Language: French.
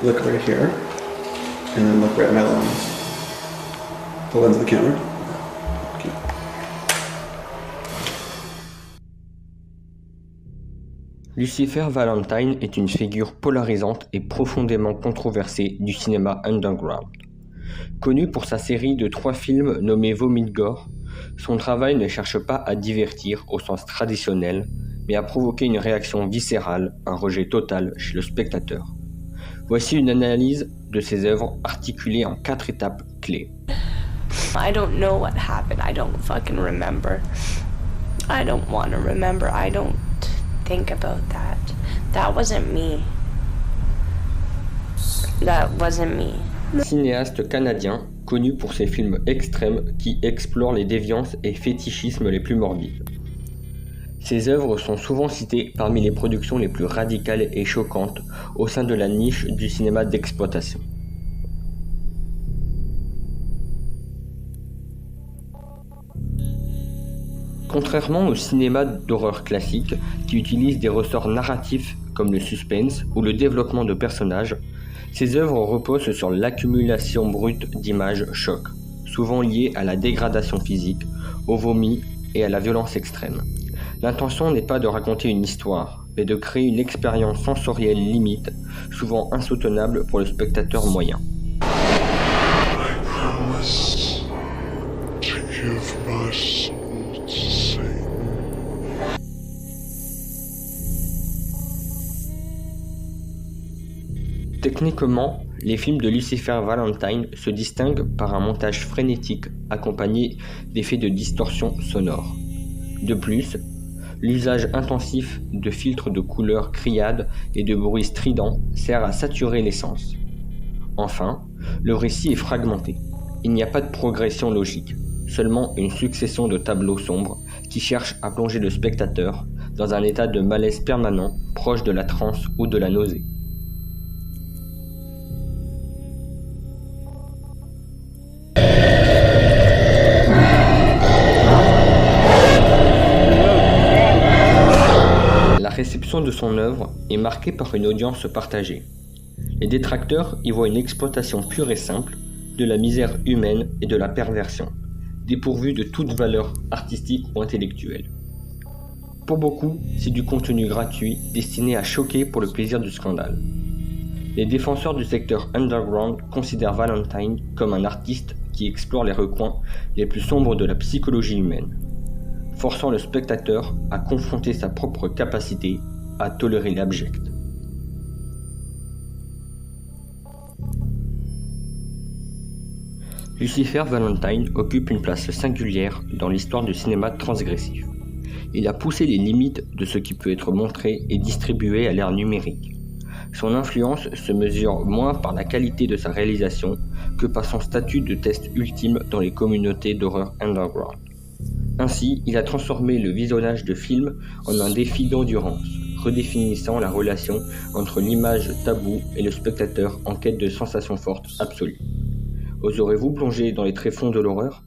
look right here, and then look right at my lens. The lens of the camera. Okay. Lucifer Valentine est une figure polarisante et profondément controversée du cinéma underground. Connu pour sa série de 3 films nommés Vomit Gore, son travail ne cherche pas à divertir au sens traditionnel, mais à provoquer une réaction viscérale, un rejet total chez le spectateur. Voici une analyse de ses œuvres articulées en 4 étapes clés. I don't know what happened. I don't fucking remember. I don't want to remember. I don't think about that. That wasn't me. That wasn't me. Cinéaste canadien, connu pour ses films extrêmes qui explorent les déviances et fétichismes les plus morbides. Ses œuvres sont souvent citées parmi les productions les plus radicales et choquantes au sein de la niche du cinéma d'exploitation. Contrairement au cinéma d'horreur classique, qui utilise des ressorts narratifs comme le suspense ou le développement de personnages, ses œuvres reposent sur l'accumulation brute d'images chocs, souvent liées à la dégradation physique, au vomi et à la violence extrême. L'intention n'est pas de raconter une histoire, mais de créer une expérience sensorielle limite, souvent insoutenable pour le spectateur moyen. I promise to give my soul to Satan. Techniquement, les films de Lucifer Valentine se distinguent par un montage frénétique accompagné d'effets de distorsion sonore. De plus, l'usage intensif de filtres de couleurs criades et de bruits stridents sert à saturer les sens. Enfin, le récit est fragmenté. Il n'y a pas de progression logique, seulement une succession de tableaux sombres qui cherchent à plonger le spectateur dans un état de malaise permanent proche de la transe ou de la nausée. La réception de son œuvre est marquée par une audience partagée. Les détracteurs y voient une exploitation pure et simple de la misère humaine et de la perversion, dépourvue de toute valeur artistique ou intellectuelle. Pour beaucoup, c'est du contenu gratuit destiné à choquer pour le plaisir du scandale. Les défenseurs du secteur underground considèrent Valentine comme un artiste qui explore les recoins les plus sombres de la psychologie humaine, forçant le spectateur à confronter sa propre capacité à tolérer l'abject. Lucifer Valentine occupe une place singulière dans l'histoire du cinéma transgressif. Il a poussé les limites de ce qui peut être montré et distribué à l'ère numérique. Son influence se mesure moins par la qualité de sa réalisation que par son statut de test ultime dans les communautés d'horreur underground. Ainsi, il a transformé le visionnage de films en un défi d'endurance, redéfinissant la relation entre l'image taboue et le spectateur en quête de sensations fortes absolues. Oserez-vous plonger dans les tréfonds de l'horreur ?